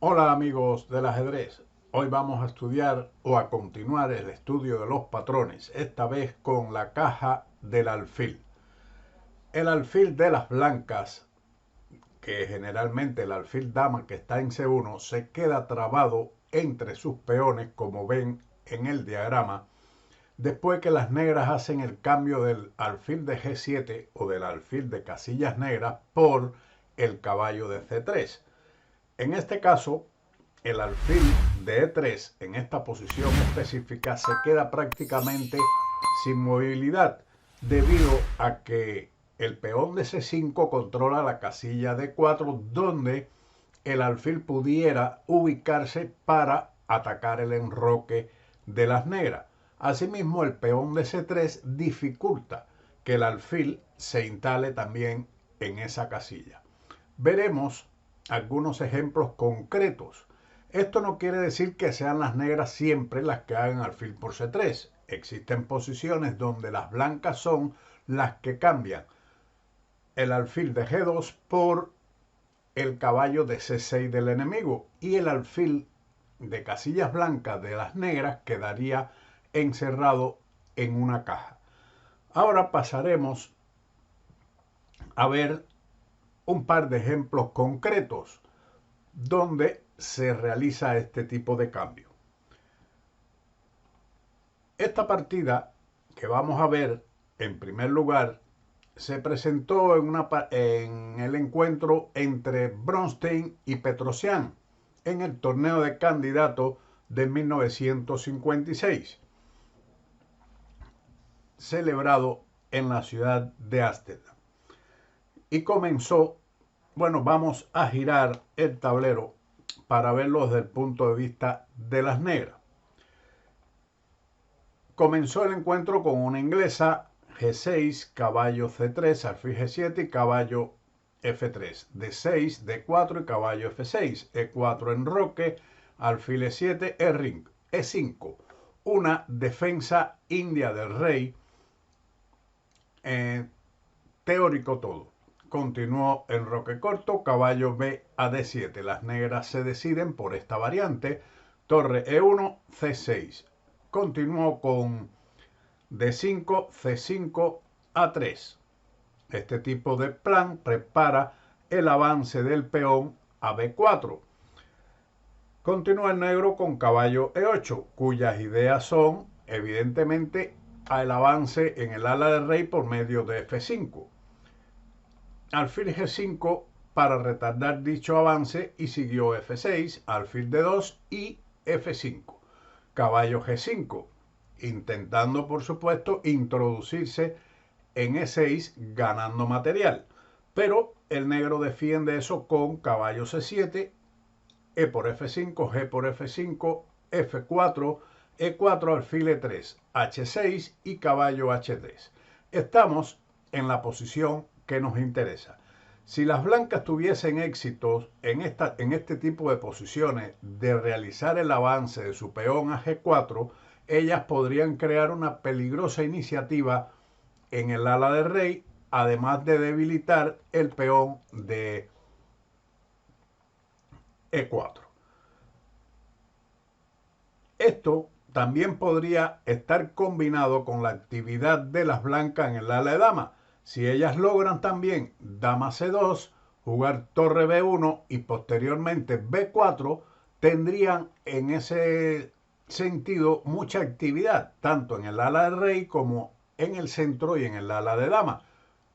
Hola amigos del ajedrez, hoy vamos a estudiar o a continuar el estudio de los patrones, esta vez con la caja del alfil. El alfil de las blancas, que generalmente el alfil dama que está en C1, se queda trabado entre sus peones, como ven en el diagrama, después que las negras hacen el cambio del alfil de G7 o del alfil de casillas negras por el caballo de C3. En este caso, el alfil de E3 en esta posición específica se queda prácticamente sin movilidad debido a que el peón de C5 controla la casilla D4 donde el alfil pudiera ubicarse para atacar el enroque de las negras. Asimismo, el peón de C3 dificulta que el alfil se instale también en esa casilla. Veremos algunos ejemplos concretos. Esto no quiere decir que sean las negras siempre las que hagan alfil por C3. Existen posiciones donde las blancas son las que cambian el alfil de G2 por el caballo de C6 del enemigo y el alfil de casillas blancas de las negras quedaría encerrado en una caja. Ahora pasaremos a ver un par de ejemplos concretos donde se realiza este tipo de cambio. Esta partida que vamos a ver, en primer lugar, se presentó en el encuentro entre Bronstein y Petrosian en el torneo de candidatos de 1956, celebrado en la ciudad de Ámsterdam. Y comenzó, bueno, vamos a girar el tablero para verlo desde el punto de vista de las negras. Comenzó el encuentro con una inglesa, G6, caballo C3, alfil G7 y caballo F3, D6, D4 y caballo F6, E4 enroque, alfil E7, E5, una defensa india del rey, teórico todo. Continuó enroque corto, caballo B a D7. Las negras se deciden por esta variante. Torre E1, C6. Continuó con D5, C5, A3. Este tipo de plan prepara el avance del peón a B4. Continúa el negro con caballo E8, cuyas ideas son, evidentemente, el avance en el ala del rey por medio de F5. Alfil G5 para retardar dicho avance y siguió F6, alfil D2 y F5. Caballo G5, intentando por supuesto introducirse en E6 ganando material. Pero el negro defiende eso con caballo C7, E por F5, G por F5, F4, E4, alfil E3, H6 y caballo H3. Estamos en la posición que nos interesa. Si las blancas tuviesen éxito en este tipo de posiciones de realizar el avance de su peón a G4, ellas podrían crear una peligrosa iniciativa en el ala del rey, además de debilitar el peón de E4. Esto también podría estar combinado con la actividad de las blancas en el ala de dama. Si ellas logran también dama C2, jugar torre B1 y posteriormente B4, tendrían en ese sentido mucha actividad, tanto en el ala del rey como en el centro y en el ala de dama,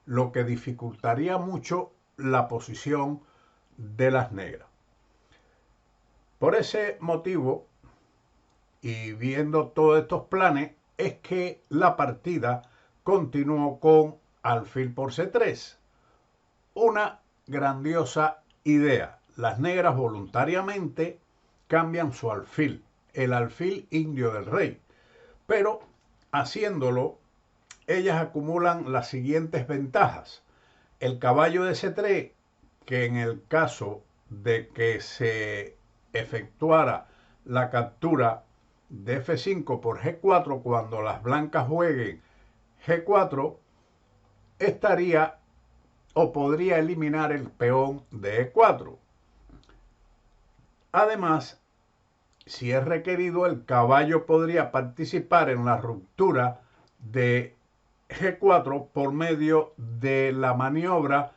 lo que dificultaría mucho la posición de las negras. Por ese motivo, y viendo todos estos planes, es que la partida continuó con alfil por C3. Una grandiosa idea. Las negras voluntariamente cambian su alfil, el alfil indio del rey. Pero haciéndolo, ellas acumulan las siguientes ventajas. El caballo de C3, que en el caso de que se efectuara la captura de F5 por G4, cuando las blancas jueguen G4, estaría o podría eliminar el peón de E4. Además, si es requerido, el caballo podría participar en la ruptura de G4 por medio de la maniobra,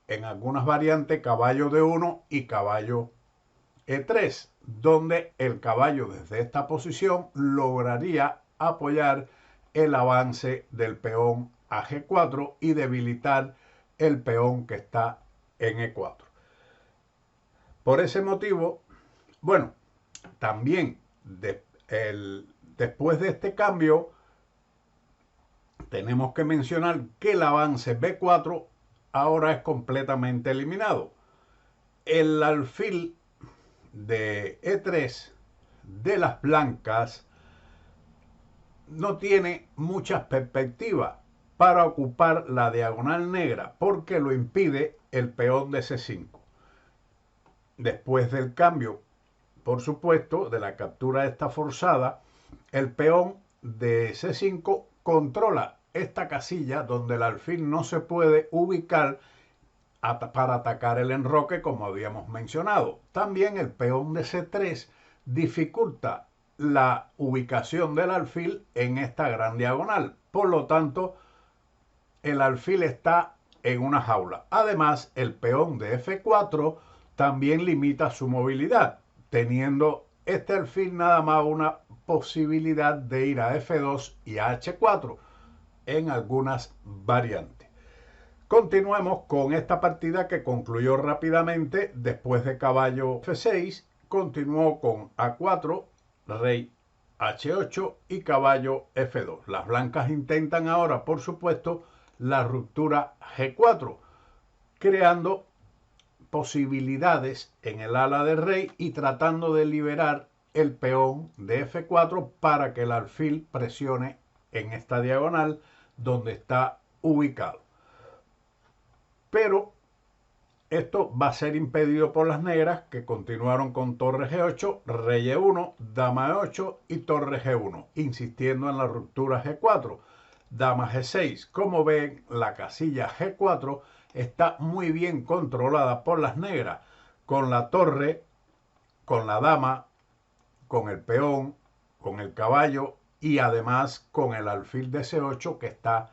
en algunas variantes, caballo D1 y caballo E3, donde el caballo desde esta posición lograría apoyar el avance del peón a G4 y debilitar el peón que está en E4. Por ese motivo, bueno, también después de este cambio, tenemos que mencionar que el avance B4 ahora es completamente eliminado. El alfil de E3 de las blancas no tiene muchas perspectivas para ocupar la diagonal negra porque lo impide el peón de C5. Después del cambio, por supuesto, de la captura esta forzada, el peón de C5 controla esta casilla donde el alfil no se puede ubicar para atacar el enroque, como habíamos mencionado. También el peón de C3 dificulta la ubicación del alfil en esta gran diagonal. Por lo tanto, el alfil está en una jaula. Además, el peón de F4 también limita su movilidad, teniendo este alfil nada más una posibilidad de ir a F2 y a H4 en algunas variantes. Continuemos con esta partida que concluyó rápidamente después de caballo F6, continuó con A4, rey H8 y caballo F2. Las blancas intentan ahora, por supuesto, la ruptura G4, creando posibilidades en el ala del rey y tratando de liberar el peón de F4 para que el alfil presione en esta diagonal donde está ubicado. Pero esto va a ser impedido por las negras, que continuaron con torre G8, rey E1, dama E8 y torre G1, insistiendo en la ruptura G4, dama G6. Como ven, la casilla G4 está muy bien controlada por las negras, con la torre, con la dama, con el peón, con el caballo y además con el alfil de C8 que está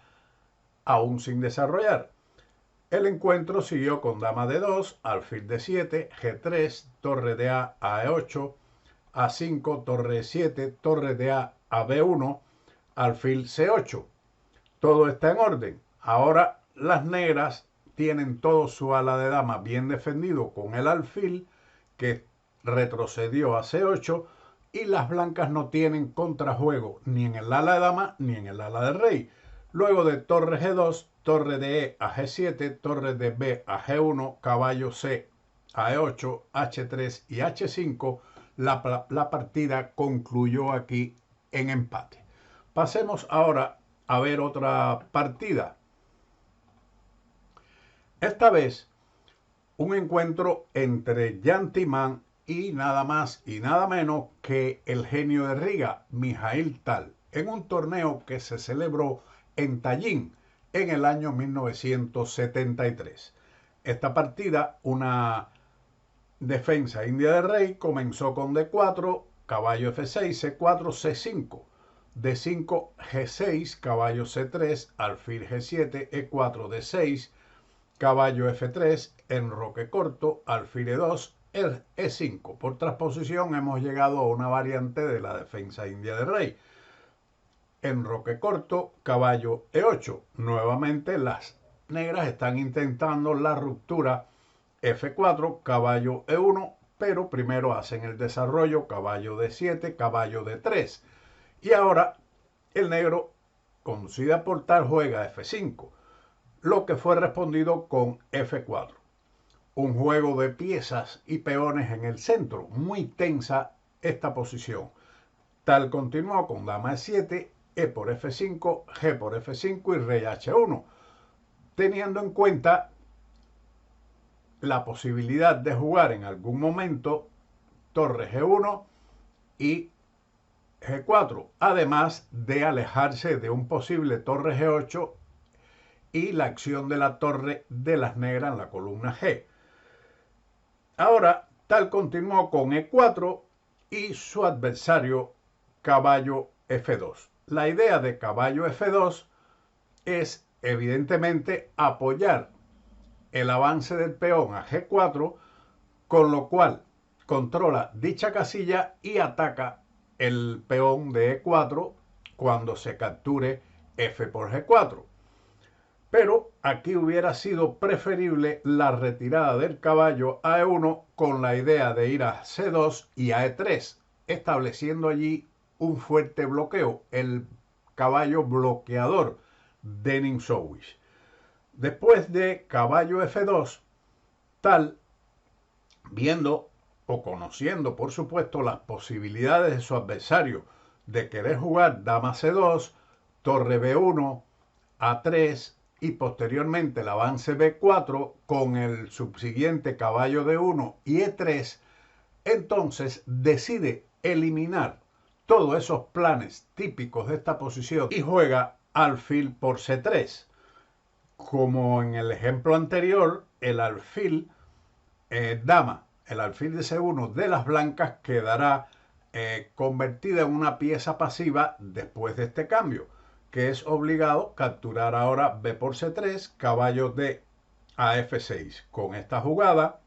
aún sin desarrollar. El encuentro siguió con dama D2, alfil D7, G3, torre de A a E8, A5, torre E7, torre de A a B1, alfil C8. Todo está en orden. Ahora las negras tienen todo su ala de dama bien defendido con el alfil que retrocedió a C8 y las blancas no tienen contrajuego ni en el ala de dama ni en el ala de rey. Luego de torre G2, torre de E a G7, torre de B a G1, caballo C a E8, H3 y H5, la partida concluyó aquí en empate. Pasemos ahora a ver otra partida. Esta vez, un encuentro entre Jan Timman y nada más y nada menos que el genio de Riga, Mikhail Tal, en un torneo que se celebró en Tallin en el año 1973. Esta partida, una defensa india de rey, comenzó con D4, caballo F6, C4, C5, D5, G6, caballo C3, alfil G7, E4, D6, caballo F3, enroque corto, alfil E2, E5. Por transposición hemos llegado a una variante de la defensa india de rey. Enroque corto, caballo E8. Nuevamente las negras están intentando la ruptura F4, caballo E1, pero primero hacen el desarrollo caballo D7, caballo D3. Y ahora el negro, conducida por Tal, juega F5, lo que fue respondido con F4. Un juego de piezas y peones en el centro, muy tensa esta posición. Tal continuó con dama E7, E por F5, G por F5 y rey H1, teniendo en cuenta la posibilidad de jugar en algún momento torre G1 y G4, además de alejarse de un posible torre G8 y la acción de la torre de las negras en la columna G. Ahora Tal continuó con E4 y su adversario caballo F2. La idea de caballo F2 es evidentemente apoyar el avance del peón a G4, con lo cual controla dicha casilla y ataca el peón de E4 cuando se capture F por G4. Pero aquí hubiera sido preferible la retirada del caballo a E1 con la idea de ir a C2 y a E3, estableciendo allí un fuerte bloqueo, el caballo bloqueador de Nimzowitsch. Después de caballo F2, Tal, viendo o conociendo por supuesto las posibilidades de su adversario de querer jugar dama C2, torre B1, A3 y posteriormente el avance B4 con el subsiguiente caballo D1 y E3, entonces decide eliminar todos esos planes típicos de esta posición y juega alfil por C3. Como en el ejemplo anterior, el alfil dama, el alfil de C1 de las blancas quedará convertida en una pieza pasiva después de este cambio, que es obligado capturar ahora B por C3, caballo D a F6. Con esta jugada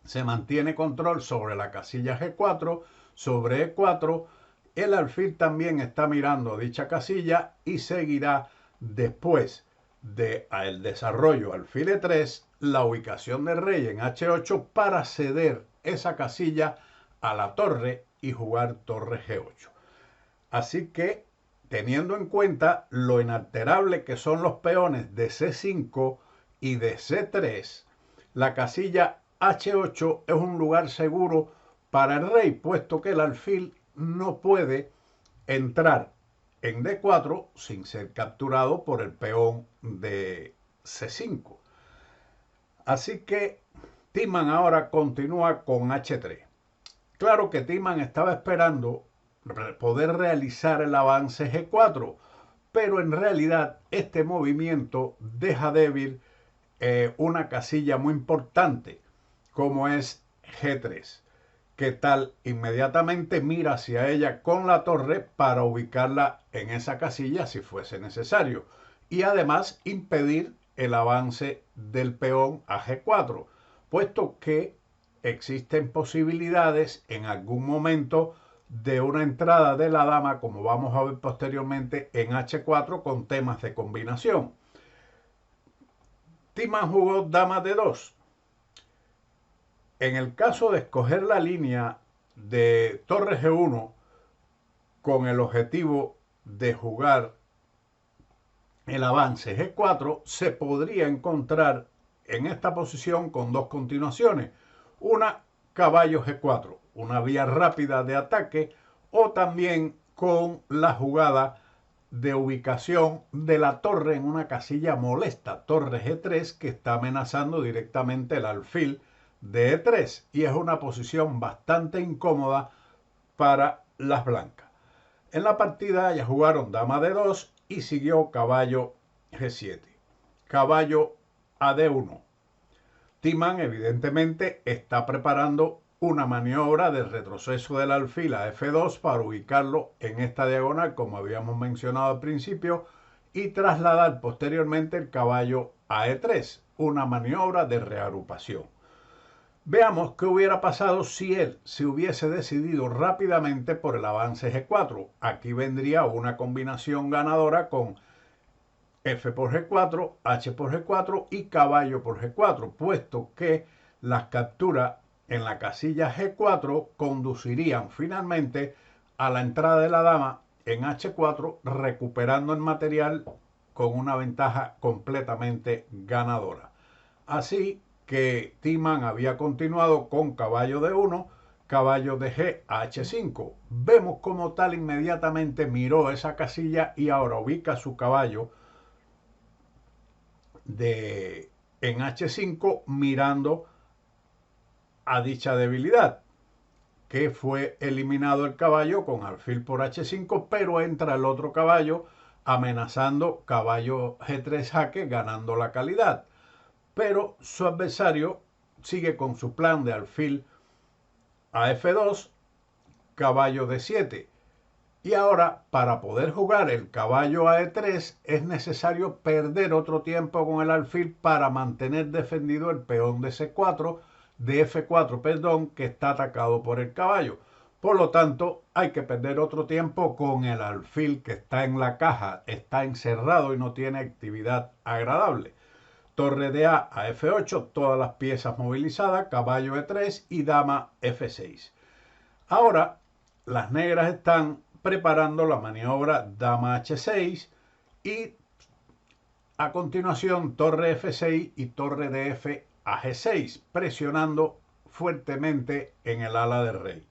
se mantiene control sobre la casilla G4, sobre E4. El alfil también está mirando dicha casilla y seguirá después del desarrollo alfil E3 la ubicación del rey en H8 para ceder esa casilla a la torre y jugar torre G8. Así que, teniendo en cuenta lo inalterable que son los peones de C5 y de C3, la casilla H8 es un lugar seguro para el rey, puesto que el alfil no puede entrar en D4 sin ser capturado por el peón de C5. Así que Tillman ahora continúa con H3. Claro que Tillman estaba esperando poder realizar el avance G4, pero en realidad este movimiento deja débil una casilla muy importante como es G3, que Tal inmediatamente mira hacia ella con la torre para ubicarla en esa casilla si fuese necesario y además impedir el avance del peón a G4, puesto que existen posibilidades en algún momento de una entrada de la dama, como vamos a ver posteriormente, en H4 con temas de combinación. Tillman jugó dama D2. En el caso de escoger la línea de torre G1 con el objetivo de jugar el avance G4, se podría encontrar en esta posición con dos continuaciones. Una, caballo G4, una vía rápida de ataque, o también con la jugada de ubicación de la torre en una casilla molesta, torre G3, que está amenazando directamente el alfil de E3 y es una posición bastante incómoda para las blancas. En la partida ya jugaron dama D2 y siguió caballo G7, caballo a D1. Tillman evidentemente está preparando una maniobra de retroceso del alfil a F2 para ubicarlo en esta diagonal, como habíamos mencionado al principio, y trasladar posteriormente el caballo a E3, una maniobra de reagrupación. Veamos qué hubiera pasado si él se hubiese decidido rápidamente por el avance G4. Aquí vendría una combinación ganadora con F por G4, H por G4 y caballo por G4, puesto que las capturas en la casilla G4 conducirían finalmente a la entrada de la dama en H4, recuperando el material con una ventaja completamente ganadora. Así que Tillman había continuado con caballo D1, caballo de G a H5. Vemos cómo Tal inmediatamente miró esa casilla y ahora ubica su caballo en H5 mirando a dicha debilidad, que fue eliminado el caballo con alfil por H5, pero entra el otro caballo amenazando caballo G3 jaque, ganando la calidad. Pero su adversario sigue con su plan de alfil a F2, caballo D7. Y ahora, para poder jugar el caballo a E3, es necesario perder otro tiempo con el alfil para mantener defendido el peón de C4, de F4, perdón, que está atacado por el caballo. Por lo tanto, hay que perder otro tiempo con el alfil que está en la caja, está encerrado y no tiene actividad agradable. Torre de A a F8, todas las piezas movilizadas, caballo E3 y dama F6. Ahora, las negras están preparando la maniobra dama H6 y a continuación torre F6 y torre de F a G6, presionando fuertemente en el ala del rey.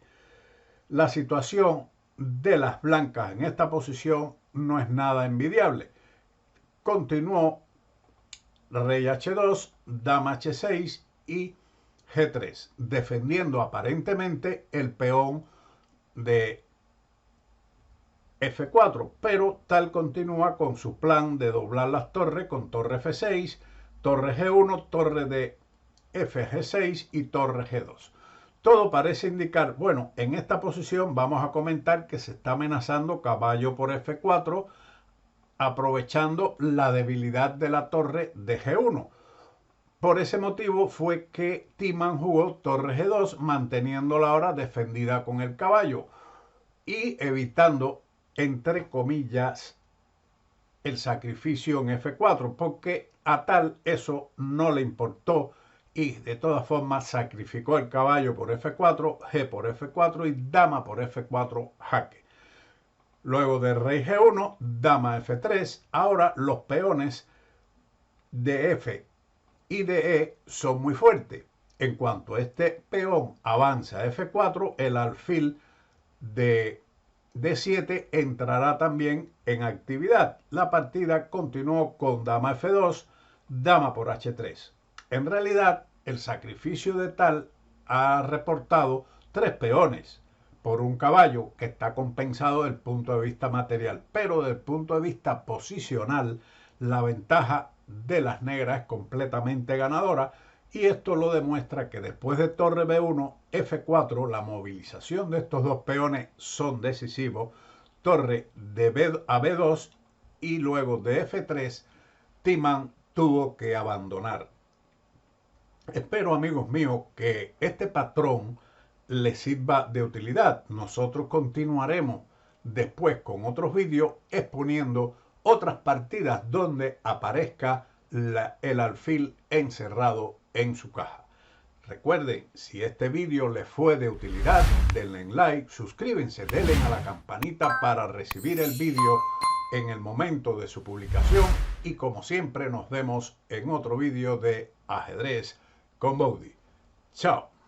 La situación de las blancas en esta posición no es nada envidiable. Continuó rey H2, dama H6 y G3, defendiendo aparentemente el peón de F4, pero tal continúa con su plan de doblar las torres con torre F6, torre G1, torre de FG6 y torre G2. Todo parece indicar, bueno, en esta posición vamos a comentar que se está amenazando caballo por F4, aprovechando la debilidad de la torre de G1. Por ese motivo fue que Tiemann jugó torre G2, manteniéndola ahora defendida con el caballo y evitando, entre comillas, el sacrificio en F4, porque a tal eso no le importó y de todas formas sacrificó el caballo por F4, G por F4 y dama por F4 jaque. Luego de rey G1, dama F3, ahora los peones de F y de E son muy fuertes. En cuanto este peón avanza a F4, el alfil de D7 entrará también en actividad. La partida continuó con dama F2, dama por H3. En realidad, el sacrificio de tal ha reportado 3 peones por un caballo que está compensado desde el punto de vista material, pero desde el punto de vista posicional, la ventaja de las negras es completamente ganadora. Y esto lo demuestra que después de torre B1, F4, la movilización de estos dos peones son decisivos. Torre de B a B2 y luego de F3, Tiemann tuvo que abandonar. Espero, amigos míos, que este patrón les sirva de utilidad. Nosotros continuaremos después con otros vídeos exponiendo otras partidas donde aparezca el alfil encerrado en su caja. Recuerden, si este vídeo les fue de utilidad, denle like, suscríbanse, denle a la campanita para recibir el vídeo en el momento de su publicación y como siempre nos vemos en otro vídeo de Ajedrez con Bowdy. Chao.